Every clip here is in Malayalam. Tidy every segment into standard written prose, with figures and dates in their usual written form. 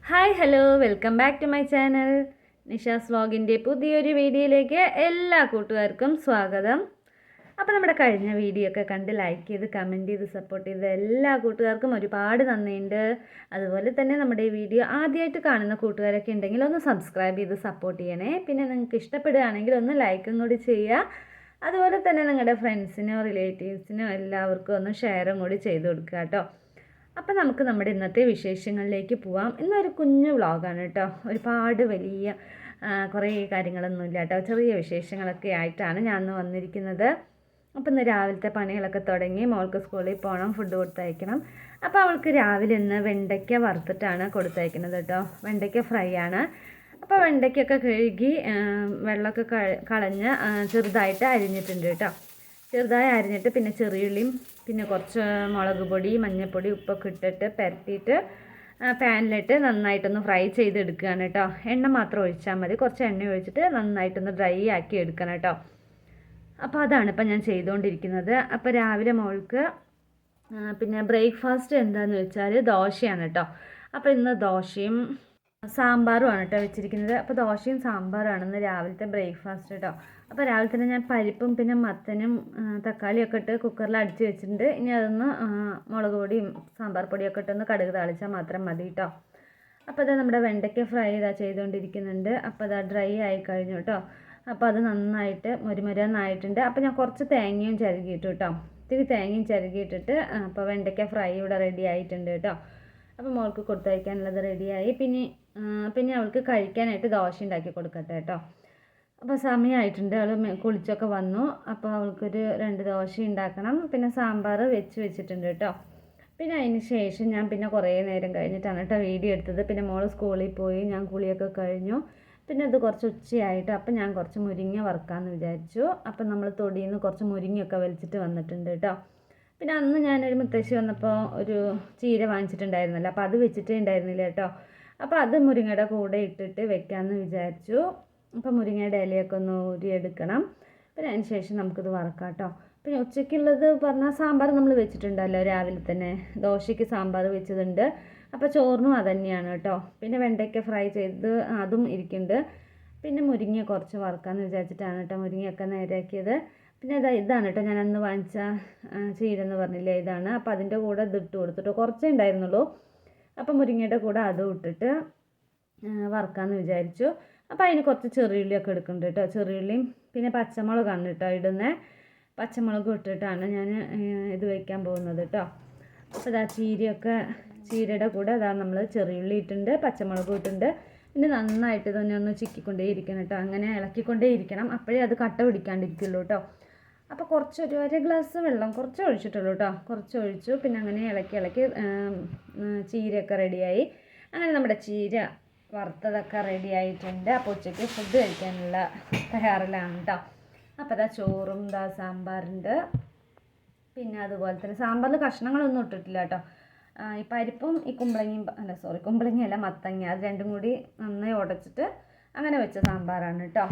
Hi hello welcome back to my channel. Nisha's വ്ലോഗിൻ്റെ പുതിയൊരു വീഡിയോയിലേക്ക് എല്ലാ കൂട്ടുകാർക്കും സ്വാഗതം. അപ്പോൾ നമ്മുടെ കഴിഞ്ഞ വീഡിയോ ഒക്കെ കണ്ട് ലൈക്ക് ചെയ്ത് കമൻറ്റ് ചെയ്ത് സപ്പോർട്ട് ചെയ്ത് എല്ലാ കൂട്ടുകാർക്കും ഒരുപാട് നന്ദിയുണ്ട്. അതുപോലെ തന്നെ നമ്മുടെ ഈ വീഡിയോ ആദ്യമായിട്ട് കാണുന്ന കൂട്ടുകാരൊക്കെ ഉണ്ടെങ്കിൽ ഒന്ന് സബ്സ്ക്രൈബ് ചെയ്ത് സപ്പോർട്ട് ചെയ്യണേ. പിന്നെ നിങ്ങൾക്ക് ഇഷ്ടപ്പെടുകയാണെങ്കിൽ ഒന്ന് ലൈക്കും കൂടി ചെയ്യുക. അതുപോലെ തന്നെ നിങ്ങളുടെ ഫ്രണ്ട്സിനോ റിലേറ്റീവ്സിനോ എല്ലാവർക്കും ഒന്ന് ഷെയറും കൂടി ചെയ്ത് കൊടുക്കുക കേട്ടോ. അപ്പോൾ നമുക്ക് നമ്മുടെ ഇന്നത്തെ വിശേഷങ്ങളിലേക്ക് പോവാം. ഇന്നൊരു കുഞ്ഞു വ്ളോഗാണ് കേട്ടോ. ഒരുപാട് വലിയ കുറേ കാര്യങ്ങളൊന്നുമില്ല കേട്ടോ. ചെറിയ വിശേഷങ്ങളൊക്കെ ആയിട്ടാണ് ഞാൻ ഇന്ന് വന്നിരിക്കുന്നത്. അപ്പോൾ ഇന്ന് രാവിലത്തെ പണികളൊക്കെ തുടങ്ങി. മോൾക്ക് സ്കൂളിൽ പോകണം, ഫുഡ് കൊടുത്തയക്കണം. അപ്പോൾ അവൾക്ക് രാവിലെ ഇന്ന് വെണ്ടയ്ക്ക വറുത്തിട്ടാണ് കൊടുത്തയക്കുന്നത് കേട്ടോ. വെണ്ടയ്ക്ക ഫ്രൈ ആണ്. അപ്പോൾ വെണ്ടയ്ക്കൊക്കെ കഴുകി വെള്ളമൊക്കെ കളഞ്ഞ് ചെറുതായിട്ട് അരിഞ്ഞിട്ടുണ്ട് കേട്ടോ. ചെറുതായി അരിഞ്ഞിട്ട് പിന്നെ ചെറിയുള്ളിയും പിന്നെ കുറച്ച് മുളക് പൊടി, മഞ്ഞൾപ്പൊടി, ഉപ്പൊക്കെ ഇട്ടിട്ട് പുരട്ടിയിട്ട് പാനിലിട്ട് നന്നായിട്ടൊന്ന് ഫ്രൈ ചെയ്തെടുക്കുകയാണ് കേട്ടോ. എണ്ണ മാത്രം ഒഴിച്ചാൽ മതി. കുറച്ച് എണ്ണ ഒഴിച്ചിട്ട് നന്നായിട്ടൊന്ന് ഡ്രൈ ആക്കി എടുക്കണം കേട്ടോ. അപ്പോൾ അതാണ് ഇപ്പം ഞാൻ ചെയ്തുകൊണ്ടിരിക്കുന്നത്. അപ്പോൾ രാവിലെ മോൾക്ക് പിന്നെ ബ്രേക്ക്ഫാസ്റ്റ് എന്താണെന്ന് വെച്ചാൽ ദോശയാണ് കേട്ടോ. അപ്പോൾ ഇന്ന് ദോശയും സാമ്പാറുമാണ് കേട്ടോ വെച്ചിരിക്കുന്നത്. അപ്പോൾ ദോശയും സാമ്പാറാണെന്ന് രാവിലത്തെ ബ്രേക്ക്ഫാസ്റ്റ് കേട്ടോ. അപ്പോൾ രാവിലെ തന്നെ ഞാൻ പരിപ്പും പിന്നെ മത്തനും തക്കാളിയൊക്കെ ഇട്ട് കുക്കറിൽ അടിച്ച് വെച്ചിട്ടുണ്ട്. ഇനി അതൊന്ന് മുളക് പൊടിയും സാമ്പാർ പൊടിയൊക്കെ ഇട്ടൊന്ന് കടുക് താളിച്ചാൽ മാത്രം മതി കേട്ടോ. അപ്പോൾ അത് നമ്മുടെ വെണ്ടയ്ക്ക ഫ്രൈ ചെയ്തുകൊണ്ടിരിക്കുന്നുണ്ട്. അപ്പോൾ അത് ഡ്രൈ ആയി കഴിഞ്ഞു കേട്ടോ. അപ്പോൾ അത് നന്നായിട്ട് മുരുമുരാന്നായിട്ടുണ്ട്. അപ്പോൾ ഞാൻ കുറച്ച് തേങ്ങയും ചിരകിയിട്ടു കേട്ടോ. ഇത്തിരി തേങ്ങയും ചിരകിയിട്ടിട്ട് അപ്പോൾ വെണ്ടയ്ക്ക ഫ്രൈ ഇവിടെ റെഡി ആയിട്ടുണ്ട് കേട്ടോ. അപ്പോൾ മോൾക്ക് കൊടുത്തയക്കാനുള്ളത് റെഡിയായി. പിന്നെ അവൾക്ക് കഴിക്കാനായിട്ട് ദോശ ഉണ്ടാക്കി കൊടുക്കട്ടെ കേട്ടോ. അപ്പോൾ സമയമായിട്ടുണ്ട്. അവൾ കുളിച്ചൊക്കെ വന്നു. അപ്പോൾ അവൾക്കൊരു 2 ദോശ ഉണ്ടാക്കണം. പിന്നെ സാമ്പാർ വെച്ചിട്ടുണ്ട് കേട്ടോ. പിന്നെ അതിന് ശേഷം ഞാൻ പിന്നെ കുറേ നേരം കഴിഞ്ഞിട്ടാണ് കേട്ടോ വീഡിയോ എടുത്തത്. പിന്നെ മോൾ സ്കൂളിൽ പോയി, ഞാൻ കുളിയൊക്കെ കഴിഞ്ഞു. പിന്നെ അത് കുറച്ച് ഉച്ചയായിട്ട് അപ്പോൾ ഞാൻ കുറച്ച് മുരിങ്ങ വറുക്കാമെന്ന് വിചാരിച്ചു. അപ്പം നമ്മൾ തൊടിയിൽ നിന്ന് കുറച്ച് മുരിങ്ങയൊക്കെ വലിച്ചിട്ട് വന്നിട്ടുണ്ട് കേട്ടോ. പിന്നെ അന്ന് ഞാനൊരു മുത്തശ്ശി വന്നപ്പോൾ ഒരു ചീര വാങ്ങിച്ചിട്ടുണ്ടായിരുന്നല്ലോ. അപ്പോൾ അത് വെച്ചിട്ടേ ഉണ്ടായിരുന്നില്ല കേട്ടോ. അപ്പോൾ അത് മുരിങ്ങയുടെ കൂടെ ഇട്ടിട്ട് വെക്കാമെന്ന് വിചാരിച്ചു. അപ്പോൾ മുരിങ്ങയുടെ ഇലയൊക്കെ ഒന്ന് ഊരിയെടുക്കണം. പിന്നെ അതിന് ശേഷം നമുക്കിത് വറക്കാം കേട്ടോ. പിന്നെ ഉച്ചയ്ക്കുള്ളത് പറഞ്ഞാൽ സാമ്പാർ നമ്മൾ വെച്ചിട്ടുണ്ടല്ലോ രാവിലെ തന്നെ. ദോശയ്ക്ക് സാമ്പാർ വെച്ചതുണ്ട്. അപ്പോൾ ചോറിനും അത് തന്നെയാണ് കേട്ടോ. പിന്നെ വെണ്ടയ്ക്ക ഫ്രൈ ചെയ്ത് അതും ഇരിക്കുന്നുണ്ട്. പിന്നെ മുരിങ്ങ കുറച്ച് വറക്കാമെന്ന് വിചാരിച്ചിട്ടാണ് കേട്ടോ മുരിങ്ങയൊക്കെ നേരെയാക്കിയത്. പിന്നെ ഇതാണ് കേട്ടോ ഞാൻ അന്ന് വാങ്ങിച്ച ചീര എന്ന് പറഞ്ഞില്ലേ, ഇതാണ്. അപ്പോൾ അതിൻ്റെ കൂടെ ഇതിട്ട് കൊടുത്തിട്ട് കുറച്ചേ ഉണ്ടായിരുന്നുള്ളൂ. അപ്പോൾ മുരിങ്ങയുടെ കൂടെ അതും ഇട്ടിട്ട് വറക്കാമെന്ന് വിചാരിച്ചു. അപ്പോൾ അതിന് കുറച്ച് ചെറിയുള്ളിയൊക്കെ എടുക്കുന്നുണ്ട് കേട്ടോ. ചെറിയുള്ളിയും പിന്നെ പച്ചമുളകാണ് കേട്ടോ ഇടുന്നത്. പച്ചമുളകും ഇട്ടിട്ടാണ് ഞാൻ ഇത് വയ്ക്കാൻ പോകുന്നത് കേട്ടോ. അപ്പോൾ ഇതാ ചീരയുടെ കൂടെ അതാ നമ്മൾ ചെറിയുള്ളി ഇട്ടിട്ടുണ്ട്, പച്ചമുളകും ഇട്ടിട്ടുണ്ട്. പിന്നെ നന്നായിട്ട് തന്നെ ഒന്ന് ചിക്കിക്കൊണ്ടേ ഇരിക്കണം കേട്ടോ. അങ്ങനെ ഇളക്കിക്കൊണ്ടേ ഇരിക്കണം. അപ്പോഴേ അത് കട്ട പിടിക്കാണ്ടിരിക്കുള്ളൂ കേട്ടോ. അപ്പോൾ കുറച്ചൊരു 1 ഗ്ലാസ് വെള്ളം കുറച്ച് ഒഴിച്ചിട്ടുള്ളൂ കേട്ടോ. കുറച്ച് ഒഴിച്ചു. പിന്നെ അങ്ങനെ ഇളക്കി ചീരയൊക്കെ റെഡിയായി. അങ്ങനെ നമ്മുടെ ചീര വറുത്തതൊക്കെ റെഡി ആയിട്ടുണ്ട്. അപ്പോൾ ഉച്ചയ്ക്ക് ഫുഡ് കഴിക്കാനുള്ള തയ്യാറിലാണ് കേട്ടോ. അപ്പോൾ അതാ ചോറും സാമ്പാറുണ്ട്. പിന്നെ അതുപോലെ തന്നെ സാമ്പാറിൽ കഷ്ണങ്ങളൊന്നും ഇട്ടിട്ടില്ല കേട്ടോ. ഈ പരിപ്പും ഈ കുമ്പളങ്ങയല്ല മത്തങ്ങ, അത് രണ്ടും കൂടി നന്നായി ഉടച്ചിട്ട് അങ്ങനെ വെച്ച സാമ്പാറാണ് കേട്ടോ.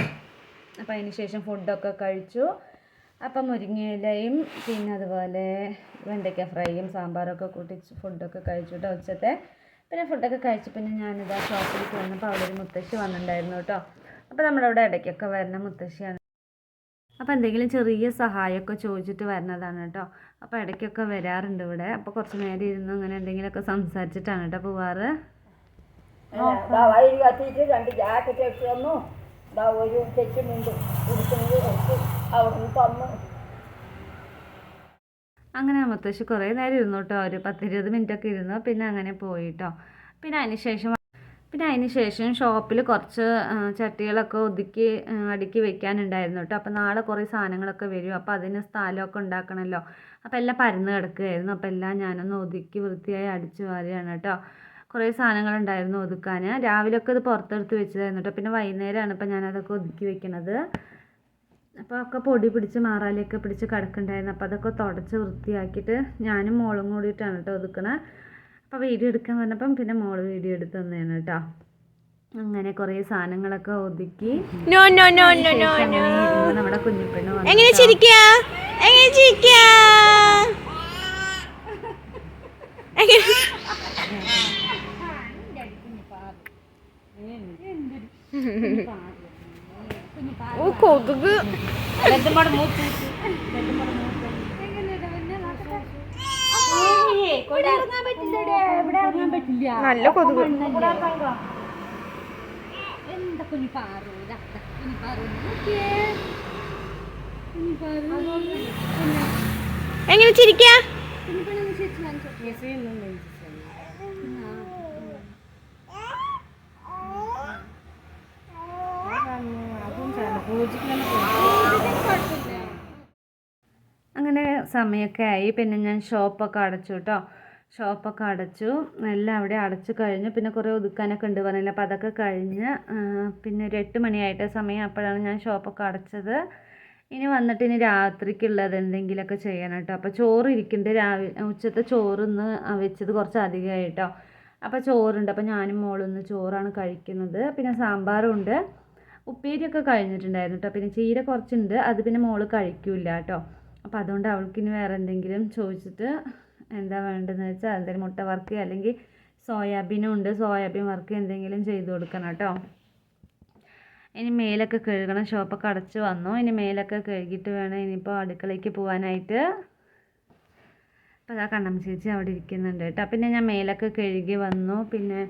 അപ്പോൾ അതിന് ശേഷം ഫുഡൊക്കെ കഴിച്ചു. അപ്പം മുരിങ്ങയിലയും പിന്നെ അതുപോലെ വെണ്ടയ്ക്ക ഫ്രൈയും സാമ്പാറൊക്കെ കൂട്ടി ഫുഡൊക്കെ കഴിച്ചു കേട്ടോ ഉച്ചത്തെ. പിന്നെ ഫുഡൊക്കെ കഴിച്ച് പിന്നെ ഞാനിതാ ഷോപ്പിലേക്ക് വന്നപ്പോൾ അവിടെ ഒരു മുത്തശ്ശി വന്നിട്ടുണ്ടായിരുന്നു കേട്ടോ. അപ്പോൾ നമ്മളവിടെ ഇടയ്ക്കൊക്കെ വരുന്ന മുത്തശ്ശിയാണ്. അപ്പോൾ എന്തെങ്കിലും ചെറിയ സഹായമൊക്കെ ചോദിച്ചിട്ട് വരുന്നതാണ് കേട്ടോ. അപ്പോൾ ഇടയ്ക്കൊക്കെ വരാറുണ്ട് ഇവിടെ. അപ്പോൾ കുറച്ച് നേരം ഇരുന്ന് അങ്ങനെ എന്തെങ്കിലുമൊക്കെ സംസാരിച്ചിട്ടാണ് കേട്ടോ പോവാറ്. അങ്ങനെ മുത്തശ്ശി കുറേ നേരം ഇരുന്നു കേട്ടോ. ഒരു 10-20 മിനിറ്റൊക്കെ ഇരുന്നു. പിന്നെ അങ്ങനെ പോയി കേട്ടോ. പിന്നെ അതിന് ശേഷം ഷോപ്പിൽ കുറച്ച് ചട്ടികളൊക്കെ ഒതുക്കി അടുക്കി വെക്കാനുണ്ടായിരുന്നു കേട്ടോ. അപ്പോൾ നാളെ കുറേ സാധനങ്ങളൊക്കെ വരും. അപ്പോൾ അതിന് സ്ഥലമൊക്കെ ഉണ്ടാക്കണമല്ലോ. അപ്പോൾ എല്ലാം പരന്ന് കിടക്കുകയായിരുന്നു. അപ്പോൾ എല്ലാം ഞാനൊന്ന് ഒതുക്കി വൃത്തിയായി അടിച്ചു വാരുകയാണ് കേട്ടോ. കുറേ സാധനങ്ങളുണ്ടായിരുന്നു ഒതുക്കാൻ. രാവിലെയൊക്കെ ഇത് പുറത്തെടുത്ത് വെച്ചതായിരുന്നു കേട്ടോ. പിന്നെ വൈകുന്നേരമാണ് ഇപ്പോൾ ഞാനതൊക്കെ ഒതുക്കി വെക്കണത്. അപ്പോൾ ഒക്കെ പൊടി പിടിച്ച് മാറാലിയൊക്കെ പിടിച്ച് കിടക്കുന്നുണ്ടായിരുന്നു. അപ്പോൾ അതൊക്കെ തുടച്ച് വൃത്തിയാക്കിയിട്ട് ഞാനും മോളും കൂടിയിട്ടാണ് കേട്ടോ ഒതുക്കണത്. അപ്പോൾ വീഡിയോ എടുക്കാൻ പറഞ്ഞപ്പം പിന്നെ മോള് വീഡിയോ എടുത്ത് തന്നെയാണ് കേട്ടോ. അങ്ങനെ കുറേ സാധനങ്ങളൊക്കെ ഒതുക്കി നമ്മുടെ കുഞ്ഞിപ്പെണ്ണ് കൊതുക് നല്ല കൊതുക്. എന്താ കുഞ്ഞിപ്പാറു എങ്ങനെ ചിരിക്കാ? അങ്ങനെ സമയമൊക്കെ ആയി. പിന്നെ ഞാൻ ഷോപ്പൊക്കെ അടച്ചു കേട്ടോ. ഷോപ്പൊക്കെ അടച്ചു, എല്ലാം അവിടെ അടച്ചു കഴിഞ്ഞു. പിന്നെ കുറേ ഒതുക്കാനൊക്കെ ഉണ്ട് പറഞ്ഞില്ല, അപ്പോൾ അതൊക്കെ കഴിഞ്ഞ് പിന്നെ ഒരു 8 മണിയായിട്ട് സമയം. അപ്പോഴാണ് ഞാൻ ഷോപ്പൊക്കെ അടച്ചത്. ഇനി വന്നിട്ട് ഇനി രാത്രിക്കുള്ളത് എന്തെങ്കിലുമൊക്കെ ചെയ്യണം കേട്ടോ. അപ്പോൾ ചോറ് ഇരിക്കുന്നുണ്ട്. ഉച്ചത്തെ ചോറിന്ന് വെച്ചത് കുറച്ച് അധികമായി കേട്ടോ. അപ്പോൾ ചോറുണ്ട്. അപ്പോൾ ഞാനും മോളൊന്ന് ചോറാണ് കഴിക്കുന്നത്. പിന്നെ സാമ്പാറും ഉണ്ട്. ഉപ്പേരിയൊക്കെ കഴിഞ്ഞിട്ടുണ്ടായിരുന്നു കേട്ടോ. പിന്നെ ചീര കുറച്ചുണ്ട്, അത് പിന്നെ മോള് കഴിക്കില്ല കേട്ടോ. അപ്പോൾ അതുകൊണ്ട് അവൾക്കിനി വേറെ എന്തെങ്കിലും ചോദിച്ചിട്ട് എന്താ വേണ്ടതെന്ന് വെച്ചാൽ എന്തെങ്കിലും മുട്ട വറുക്കുക അല്ലെങ്കിൽ സോയാബീനും ഉണ്ട്, സോയാബീൻ വറുക്കുക എന്തെങ്കിലും ചെയ്ത് കൊടുക്കണം കേട്ടോ. ഇനി മേലൊക്കെ കഴുകണം. ഷോപ്പൊക്കെ അടച്ച് വന്നു. ഇനി മേലൊക്കെ കഴുകിയിട്ട് വേണം ഇനിയിപ്പോൾ അടുക്കളയ്ക്ക് പോകാനായിട്ട്. അപ്പോൾ അതാ കണ്ണമ്മ ചേച്ചി അവിടെ ഇരിക്കുന്നുണ്ട് കേട്ടോ. പിന്നെ ഞാൻ മേലൊക്കെ കഴുകി വന്നു. പിന്നെ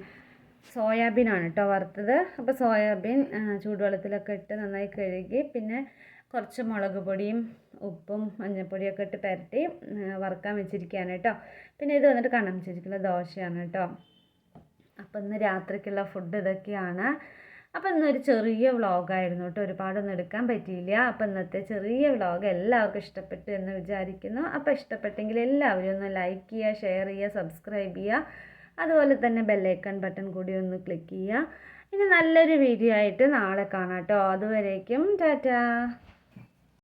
സോയാബീനാണ് കേട്ടോ വറുത്തത്. അപ്പോൾ സോയാബീൻ ചൂടുവെള്ളത്തിലൊക്കെ ഇട്ട് നന്നായി കഴുകി പിന്നെ കുറച്ച് മുളക് പൊടിയും ഉപ്പും മഞ്ഞൾപ്പൊടിയൊക്കെ ഇട്ട് പുരട്ടി വറുക്കാൻ വെച്ചിരിക്കുകയാണ് കേട്ടോ. പിന്നെ ഇത് വന്നിട്ട് കണ്ണമ്മ ചേച്ചിക്കുള്ള ദോശയാണ് കേട്ടോ. അപ്പോൾ ഇന്ന് രാത്രിക്കുള്ള ഫുഡ് ഇതൊക്കെയാണ്. അപ്പോൾ ഇന്നൊരു ചെറിയ വ്ളോഗായിരുന്നു കേട്ടോ, ഒരുപാടൊന്നും എടുക്കാൻ പറ്റിയില്ല. അപ്പോൾ ഇന്നത്തെ ചെറിയ വ്ളോഗ് എല്ലാവർക്കും ഇഷ്ടപ്പെട്ടു എന്ന് വിചാരിക്കുന്നു. അപ്പോൾ ഇഷ്ടപ്പെട്ടെങ്കിൽ എല്ലാവരും ഒന്ന് ലൈക്ക് ചെയ്യുക, ഷെയർ ചെയ്യുക, സബ്സ്ക്രൈബ് ചെയ്യുക. അതുപോലെ തന്നെ ബെല്ലൈക്കൺ ബട്ടൺ കൂടി ഒന്ന് ക്ലിക്ക് ചെയ്യുക. ഇനി നല്ലൊരു വീഡിയോ ആയിട്ട് നാളെ കാണാം കേട്ടോ. അതുവരേക്കും ടാറ്റാ.